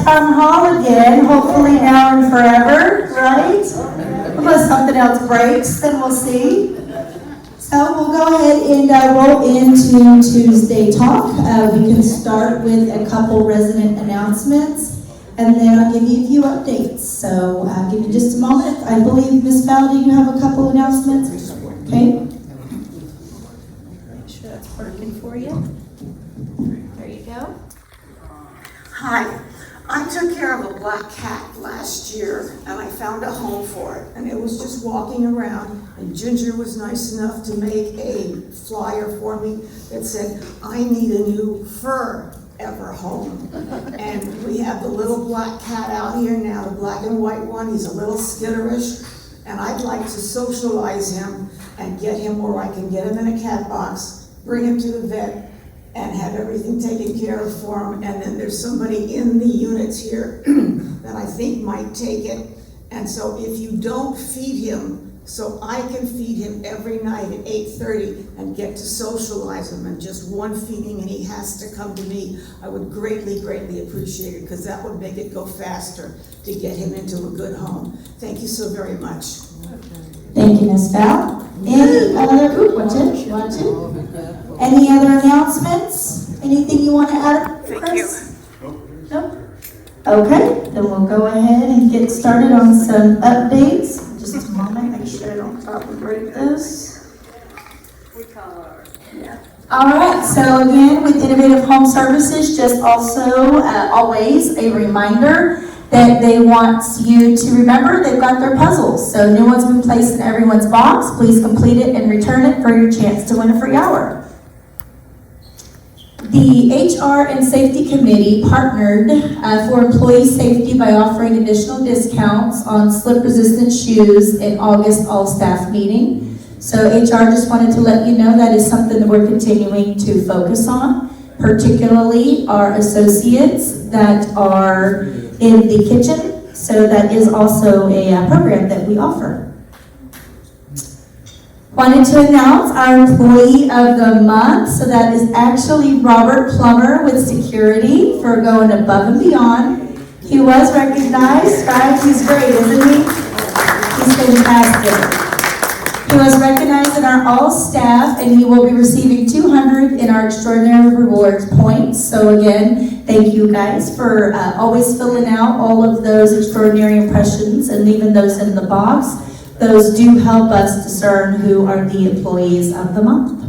town hall again, hopefully now and forever, right? Unless something else breaks, then we'll see. So we'll go ahead and roll into Tuesday talk. We can start with a couple resident announcements, and then I'll give you a few updates. So give me just a moment. I believe, Ms. Fowler, you have a couple announcements? Okay. Make sure that's working for you. There you go. Hi, I took care of a black cat last year and I found a home for it, and it was just walking around, and Ginger was nice enough to make a flyer for me that said, I need a new fur ever home. And we have the little black cat out here now, the black and white one. He's a little skitterish, and I'd like to socialize him and get him where I can get him in a cat box, bring him to the vet, and have everything taken care of for him. And then there's somebody in the units here that I think might take it. And so if you don't feed him, so I can feed him every night at 8:30 and get to socialize him, and just one feeding and he has to come to me, I would greatly, greatly appreciate it, because that would make it go faster to get him into a good home. Thank you so very much. Thank you, Ms. Val. Any other, watch it. Any other announcements? Anything you want to add, Chris? Nope. Okay, then we'll go ahead and get started on some updates. Just a moment, make sure I don't probably break this. All right, so again, with Innovative Home Services, just also always a reminder that they want you to remember they've got their puzzles. So new one's been placed in everyone's box. Please complete it and return it for your chance to win a free hour. The HR and Safety Committee partnered for employee safety by offering additional discounts on slip-resistant shoes in August all-staff meeting. So HR just wanted to let you know that is something that we're continuing to focus on, particularly our associates that are in the kitchen. So that is also a program that we offer. Wanted to announce our Employee of the Month. So that is actually Robert Plummer with Security for going above and beyond. He was recognized, right? He's great, isn't he? He's fantastic. He was recognized in our all staff, and he will be receiving 200 in our Extraordinary Rewards points. So again, thank you guys for always filling out all of those extraordinary impressions and leaving those in the box. Those do help us discern who are the employees of the month.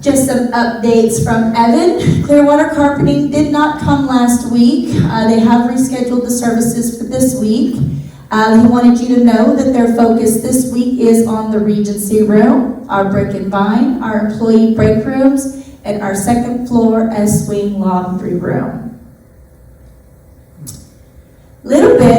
Just some updates from Evan. Clearwater Carpeting did not come last week. They have rescheduled the services for this week. He wanted you to know that their focus this week is on the Regency Room, our Brick and Vine, our employee break rooms, and our second floor S-Wing laundry room.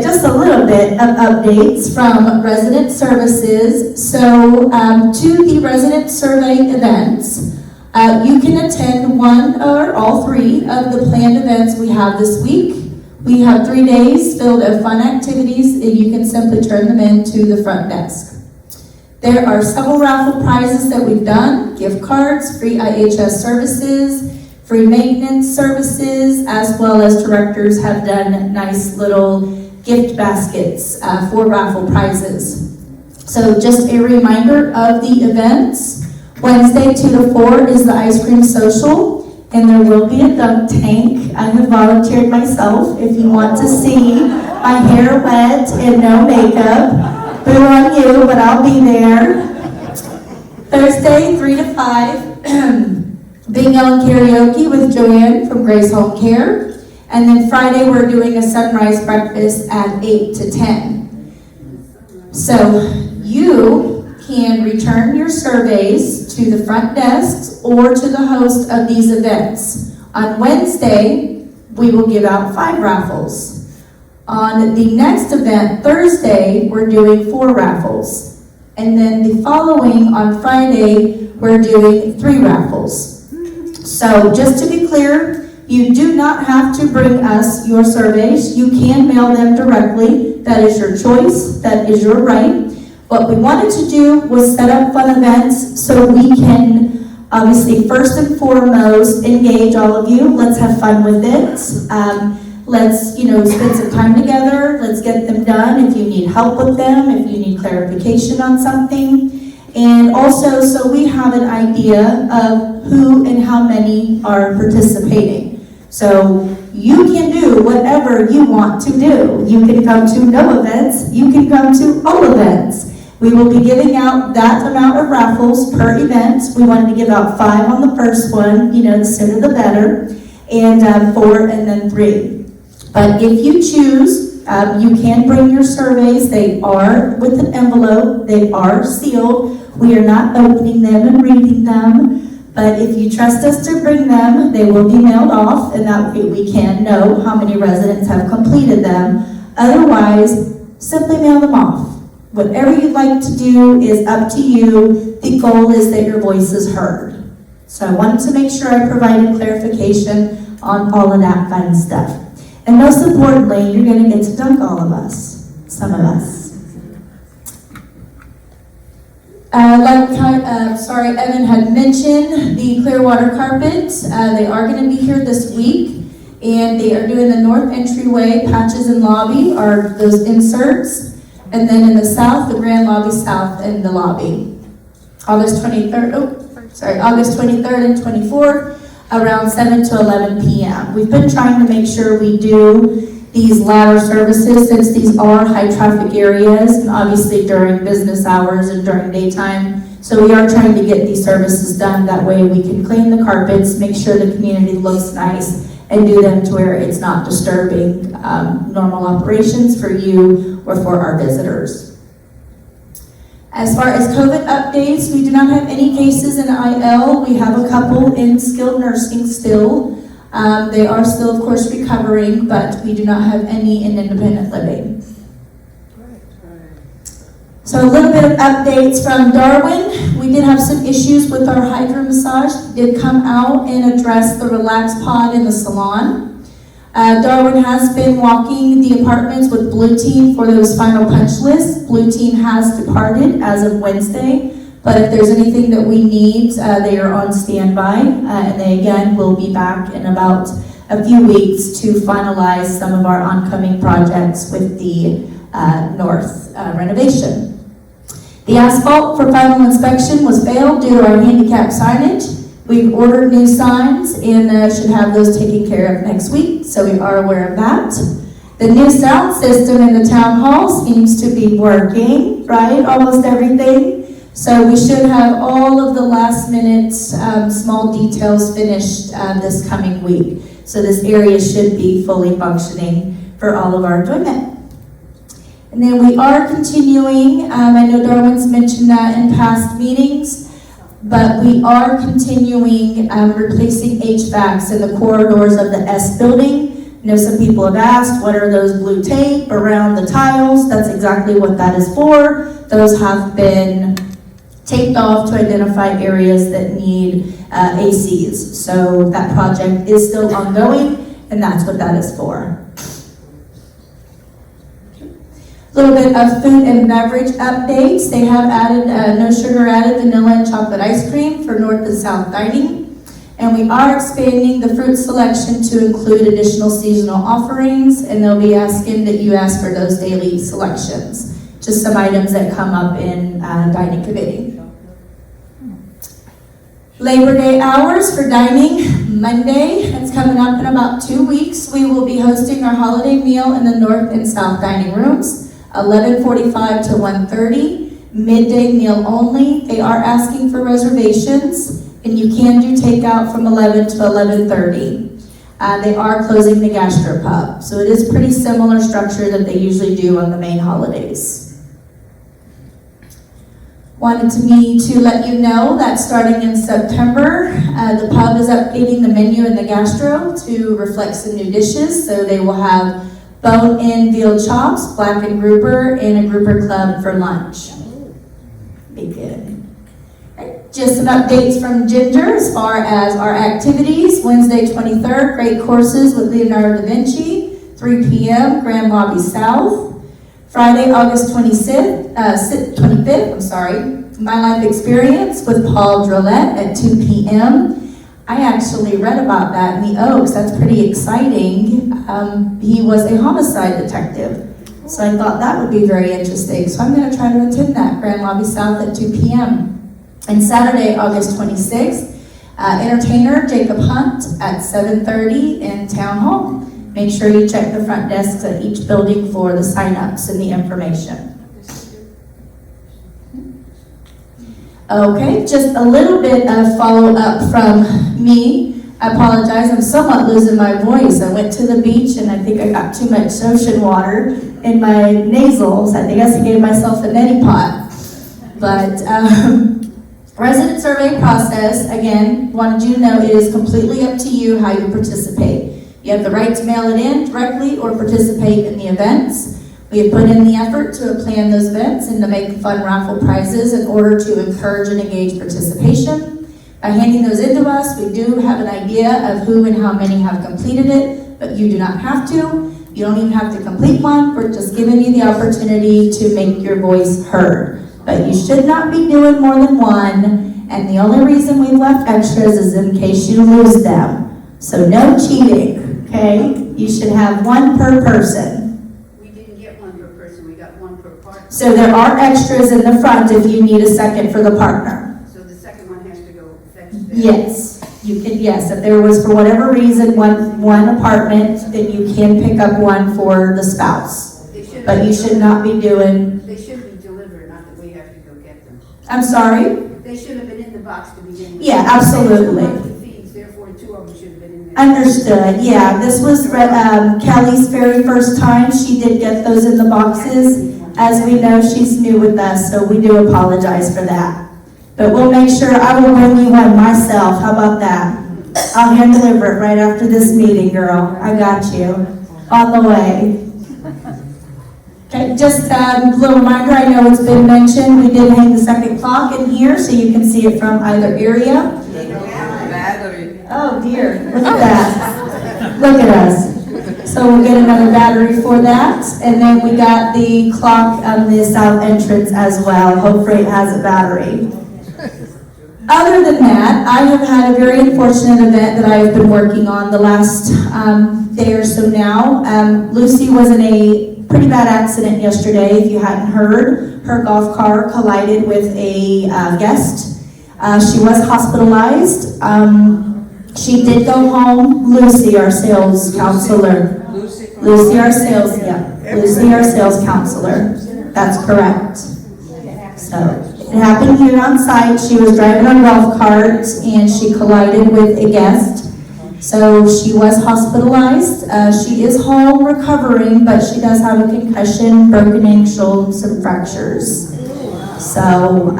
Just a little bit of updates from resident services. So to the resident survey events, you can attend one or all three of the planned events we have this week. We have 3 days filled of fun activities, and you can simply turn them in to the front desk. There are several raffle prizes that we've done: gift cards, free IHS services, free maintenance services, as well as directors have done nice little gift baskets for raffle prizes. So just a reminder of the events. Wednesday 2 to 4 is the ice cream social, and there will be a dunk tank. I have volunteered myself if you want to see my hair wet and no makeup. Boo on you, but I'll be there. Thursday 3 to 5, bingo and karaoke with Joanne from Grace Home Care. And then Friday, we're doing a sunrise breakfast at 8 to 10. So you can return your surveys to the front desks or to the host of these events. On Wednesday, we will give out 5 raffles. On the next event, Thursday, we're doing 4 raffles. And then the following, on Friday, we're doing 3 raffles. So just to be clear, you do not have to bring us your surveys. You can mail them directly. That is your choice. That is your right. What we wanted to do was set up fun events so we can Obviously, first and foremost, engage all of you. Let's have fun with it. Let's, spend some time together. Let's get them done if you need help with them, if you need clarification on something. And also, so we have an idea of who and how many are participating. So you can do whatever you want to do. You can come to no events. You can come to all events. We will be giving out that amount of raffles per event. We wanted to give out 5 on the first one, the sooner the better, and 4 and then 3. But if you choose, you can bring your surveys. They are with an envelope. They are sealed. We are not opening them and reading them. But if you trust us to bring them, they will be mailed off, and that way we can know how many residents have completed them. Otherwise, simply mail them off. Whatever you'd like to do is up to you. The goal is that your voice is heard. So I wanted to make sure I provided clarification on all of that fun stuff. And most importantly, you're going to get to dunk all of us, some of us. Evan had mentioned the Clearwater carpets. They are going to be here this week, and they are doing the north entryway, patches and lobby are those inserts. And then in the south, the grand lobby south and the lobby. August 23rd and 24th, around 7 to 11 p.m. We've been trying to make sure we do these ladder services since these are high traffic areas, and obviously during business hours and during daytime. So we are trying to get these services done. That way we can clean the carpets, make sure the community looks nice, and do them to where it's not disturbing normal operations for you or for our visitors. As far as COVID updates, we do not have any cases in IL. We have a couple in skilled nursing still. They are still, of course, recovering, but we do not have any in independent living. So a little bit of updates from Darwin. We did have some issues with our hydro massage. It did come out and address the relax pod in the salon. Darwin has been walking the apartments with Blue Team for those final punch lists. Blue Team has departed as of Wednesday, but if there's anything that we need, they are on standby, and they again will be back in about a few weeks to finalize some of our oncoming projects with the north renovation. The asphalt for final inspection was failed due to our handicap signage. We've ordered new signs and should have those taken care of next week, so we are aware of that. The new sound system in the town hall seems to be working, right? Almost everything. So we should have all of the last minute small details finished this coming week. So this area should be fully functioning for all of our enjoyment. And then we are continuing, I know Darwin's mentioned that in past meetings, but we are continuing replacing HVACs in the corridors of the S building. I know some people have asked, what are those blue tape around the tiles? That's exactly what that is for. Those have been taped off to identify areas that need ACs. So that project is still ongoing, and that's what that is for. A little bit of food and beverage updates. They have added no sugar added vanilla and chocolate ice cream for north and south dining. And we are expanding the fruit selection to include additional seasonal offerings, and they'll be asking that you ask for those daily selections. Just some items that come up in dining committee. Labor Day hours for dining, Monday, that's coming up in about 2 weeks. We will be hosting our holiday meal in the north and south dining rooms. 11:45 to 1:30, midday meal only. They are asking for reservations, and you can do takeout from 11 to 11:30. They are closing the gastropub, so it is pretty similar structure that they usually do on the main holidays. Wanted me to let you know that starting in September, the pub is updating the menu in the gastro to reflect some new dishes, so they will have bone-in veal chops, blackened grouper, and a grouper club for lunch. Be good. Right. Just some updates from Ginger as far as our activities. Wednesday 23rd, great courses with Leonardo da Vinci, 3 p.m., Grand Lobby South. Friday, August 25th, My Life Experience with Paul Drillette at 2 p.m. I actually read about that in the Oaks. That's pretty exciting. He was a homicide detective. So I thought that would be very interesting. So I'm going to try to attend that, Grand Lobby South at 2 p.m. And Saturday, August 26th, entertainer Jacob Hunt at 7:30 in Town Hall. Make sure you check the front desks at each building for the sign-ups and the information. Okay, just a little bit of follow-up from me. I apologize, I'm somewhat losing my voice. I went to the beach and I think I got too much ocean water in my nasals. I guess I gave myself a neti pot. But resident survey process, again, wanted you to know it is completely up to you how you participate. You have the right to mail it in directly or participate in the events. We have put in the effort to plan those events and to make fun raffle prizes in order to encourage and engage participation. By handing those into us, we do have an idea of who and how many have completed it, but you do not have to. You don't even have to complete one. We're just giving you the opportunity to make your voice heard. But you should not be doing more than one, and the only reason we've left extras is in case you lose them. So no cheating, okay? You should have one per person. So there are extras in the front if you need a second for the partner. So the second one has to go Yes, you can, yes. If there was, for whatever reason, one apartment, then you can pick up one for the spouse. But you should not be doing... They should be delivered, not that we have to go get them. I'm sorry? They should have been in the box to begin with. Yeah, absolutely. Feeds, therefore two of them should have been in there. Understood, yeah. This was Kelly's very first time. She did get those in the boxes. As we know, she's new with us, so we do apologize for that. But we'll make sure, I will bring you one myself. How about that? I'll hand deliver it right after this meeting, girl. I got you. On the way. Okay, just a little reminder, I know it's been mentioned, we did hang the second clock in here, so you can see it from either area. Oh dear, look at that. Look at us. So we'll get another battery for that. And then we got the clock on the south entrance as well. Hopefully it has a battery. Other than that, I have had a very unfortunate event that I have been working on the last day or so now. Lucy was in a pretty bad accident yesterday, if you hadn't heard. Her golf cart collided with a guest. She was hospitalized. She did go home. Lucy, our sales counselor. Lucy, our sales counselor. That's correct. So it happened here on site. She was driving her golf cart and she collided with a guest. So she was hospitalized. She is home recovering, but she does have a concussion, broken ankle, some fractures. So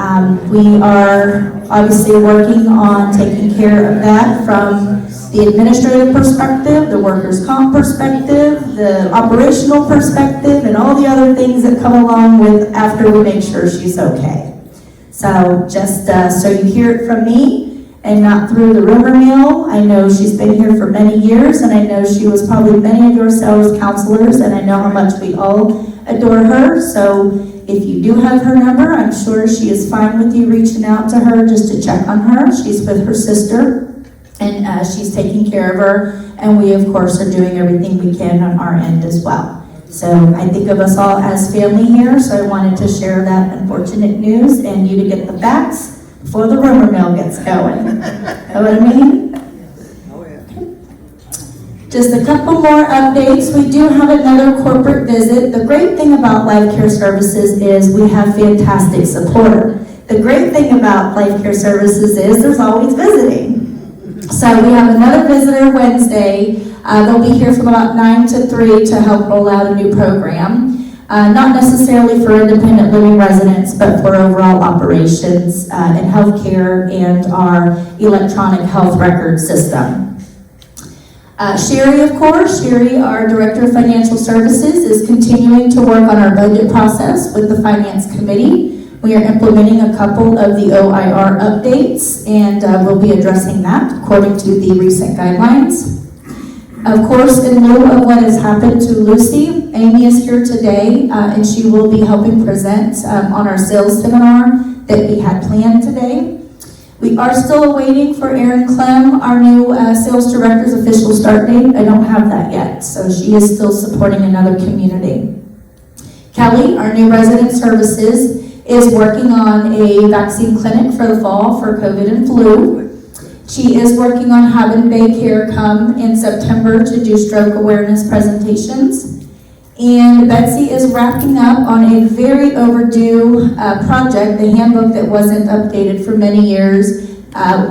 we are obviously working on taking care of that from the administrative perspective, the workers' comp perspective, the operational perspective, and all the other things that come along with after we make sure she's okay. So just so you hear it from me and not through the rumor mill. I know she's been here for many years, and I know she was probably many of your sales counselors, and I know how much we all adore her. So if you do have her number, I'm sure she is fine with you reaching out to her just to check on her. She's with her sister, and she's taking care of her, and we, of course, are doing everything we can on our end as well. So I think of us all as family here, so I wanted to share that unfortunate news and you to get the facts before the rumor mill gets going. Know what I mean? Just a couple more updates. We do have another corporate visit. The great thing about Life Care Services is we have fantastic support. The great thing about Life Care Services is there's always visiting. So we have another visitor Wednesday. They'll be here from about 9 to 3 to help roll out a new program. Not necessarily for independent living residents, but for overall operations in healthcare and our electronic health record system. Sherry, of course, our Director of Financial Services, is continuing to work on our budget process with the Finance Committee. We are implementing a couple of the OIR updates, and we'll be addressing that according to the recent guidelines. Of course, in lieu of what has happened to Lucy, Amy is here today, and she will be helping present on our sales seminar that we had planned today. We are still waiting for Erin Clem, our new sales director's official start date. I don't have that yet, so she is still supporting another community. Kelly, our new resident services, is working on a vaccine clinic for the fall for COVID and flu. She is working on having Bay Care come in September to do stroke awareness presentations. And Betsy is wrapping up on a very overdue project. The handbook that wasn't updated for many years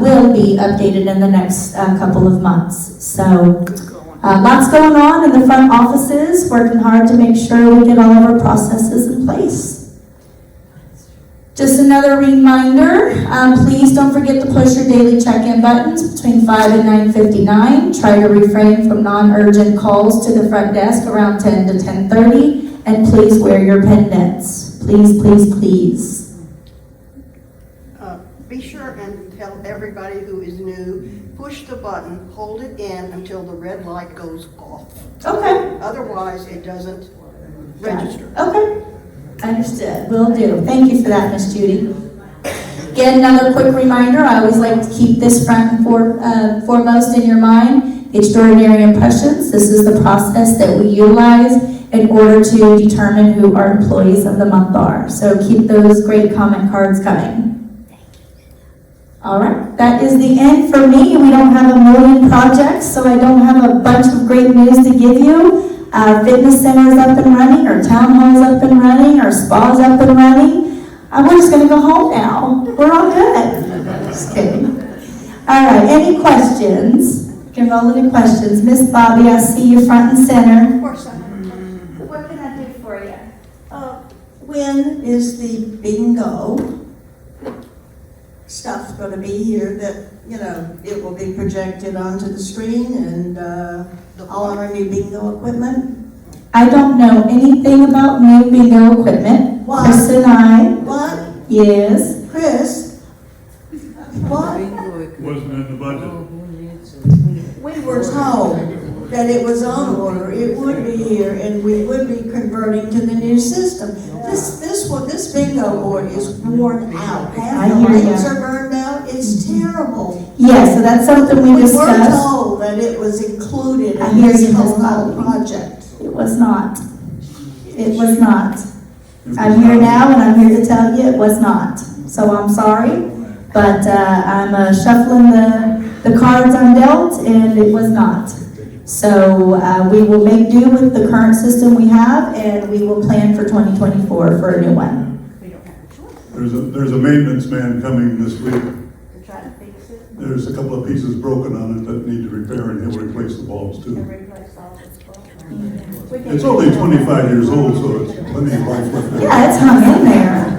will be updated in the next couple of months. So lots going on in the front offices, working hard to make sure we get all of our processes in place. Just another reminder, please don't forget to push your daily check-in buttons between 5 and 9:59. Try to refrain from non-urgent calls to the front desk around 10 to 10:30, and please wear your pendants. Please, please, please. Be sure and tell everybody who is new, push the button, hold it in until the red light goes off. Okay. Otherwise, it doesn't register. Okay. Understood. Will do. Thank you for that, Miss Judy. Again, another quick reminder, I always like to keep this front and foremost in your mind. Extraordinary Impressions. This is the process that we utilize in order to determine who our employees of the month are. So keep those great comment cards coming. All right, that is the end for me. We don't have a million projects, so I don't have a bunch of great news to give you. Our fitness center is up and running, our town hall is up and running, our spa is up and running. We're just gonna go home now. We're all good. Just kidding. All right, any questions? Can roll any questions. Miss Bobby, I see you front and center. Of course, what can I do for you? When is the bingo stuff going to be here that, it will be projected onto the screen and all of our new bingo equipment? I don't know anything about new bingo equipment. What? Chris and I, What? yes. Chris? What? Wasn't in the budget. We were told that it was on order, it would be here, and we would be converting to the new system. This bingo board is worn out. I Half the hear ya. lights are burned out, it's terrible. Yes, so that's something we We were discussed. told that it was included I in hear this you, Ms. whole Bobby. project. It was not. It was not. I'm here now and I'm here to tell you it was not. So I'm sorry, but I'm shuffling the cards I'm dealt and it was not. So we will make do with the current system we have and we will plan for 2024 for a new one. We don't have a choice There's a maintenance man coming this week. to try to fix it There's a couple of pieces broken on it that need repair and he'll replace the bulbs and too. replace all this stuff. It's only 25 years old, so it's plenty of life left there. Yeah, it's hung in there.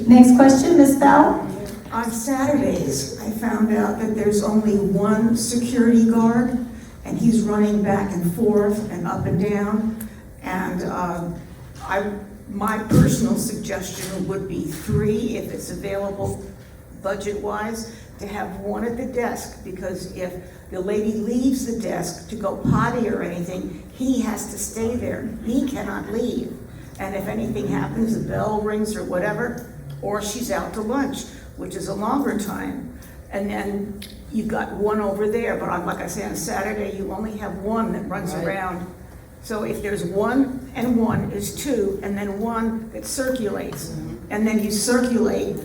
Next question, Ms. Bell? On Saturdays, I found out that there's only one security guard, and he's running back and forth and up and down. And my personal suggestion would be 3, if it's available budget-wise, to have one at the desk, because if the lady leaves the desk to go potty or anything, he has to stay there. He cannot leave. And if anything happens, the bell rings or whatever, or she's out to lunch, which is a longer time. And then you've got one over there, but like I say, on Saturday, you only have one that runs around. So if there's 1 and 1 is 2, and then 1 that circulates, and then you circulate,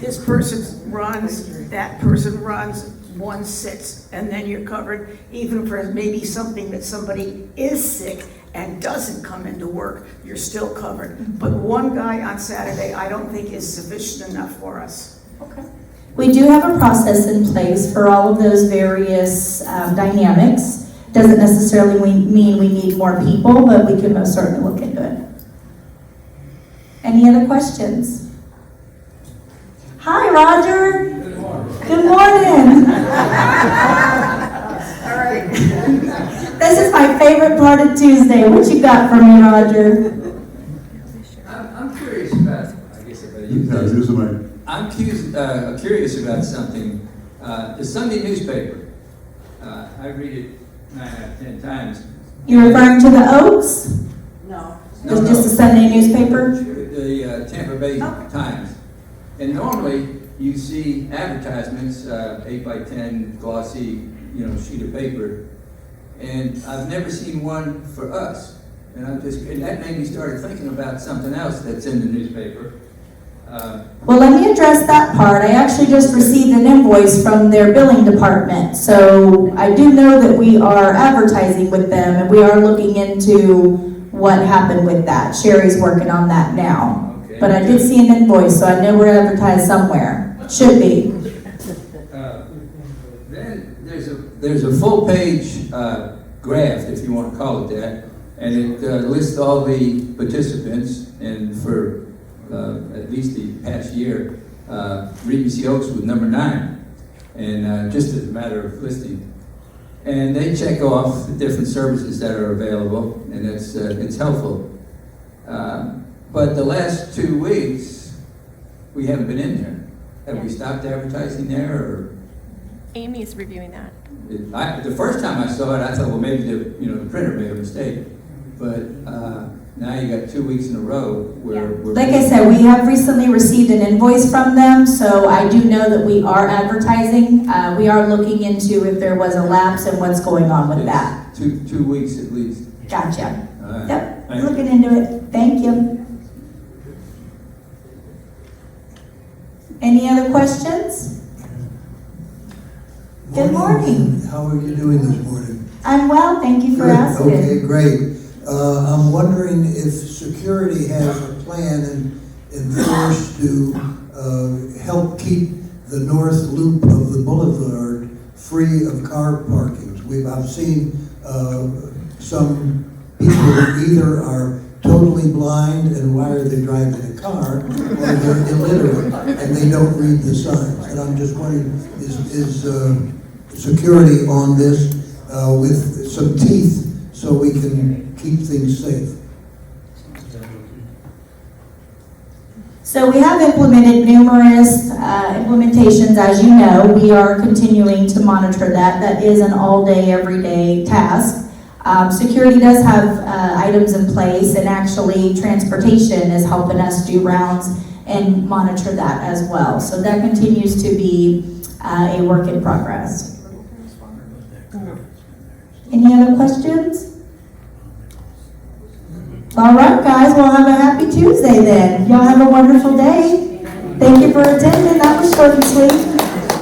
this person runs, that person runs, 1 sits, and then you're covered, even for maybe something that somebody is sick and doesn't come into work, you're still covered. But 1 guy on Saturday, I don't think is sufficient enough for us. Okay. We do have a process in place for all of those various dynamics. Doesn't necessarily mean we need more people, but we can most certainly look into it. Any other questions? Hi, Roger. Good morning. Good morning. All right. This is my favorite part of Tuesday. What you got for me, Roger? I'm curious about, I guess I better use Yeah, this. here's the mic. I'm curious about something. The Sunday newspaper. I I read it 9 out of 10 times. You're referring to the Oaks? No. No, Just a no. Sunday newspaper? The Tampa Bay Times. And normally, you see advertisements, 8 by 10 glossy, sheet of paper. And I've never seen one for us. And that made me start thinking about something else that's in the newspaper. Well, let me address that part. I actually just received an invoice from their billing department. So I do know that we are advertising with them and we are looking into what happened with that. Sherry's working on that now. Okay. But I did see an invoice, so I know we're advertised somewhere. Should be. Then there's a full page graph, if you want to call it that, and it lists all the participants, and for at least the past year, Regency Oaks was number 9, and just as a matter of listing. And they check off the different services that are available, and it's helpful. But the last 2 weeks, we haven't been in there. Have we stopped advertising there, or? Amy is reviewing that. The first time I saw it, I thought, well, maybe the printer made a mistake. But now you got 2 weeks in a row where we're. Like I said, we have recently received an invoice from them, so I do know that we are advertising. We are looking into if there was a lapse and what's going on with that. Two weeks at least. Gotcha. All right. Yep, Thank you. looking into it. Thank you. Any other questions? Good morning. How are you doing this morning? I'm well, thank you for Good. asking. Okay, great. I'm wondering if security has a plan in force to help keep the north loop of the boulevard free of car parkings. I've seen some people who either are totally blind and why are they driving a car, or they're illiterate and they don't read the signs. And I'm just wondering, is security on this with some teeth so we can keep things safe? So we have implemented numerous implementations, as you know. We are continuing to monitor that. That is an all-day, everyday task. Security does have items in place, and actually transportation is helping us do rounds and monitor that as well. So that continues to be a work in progress. Any other questions? All right, guys, we'll have a happy Tuesday then. Y'all have a wonderful day. Thank you for attending. That was short and sweet.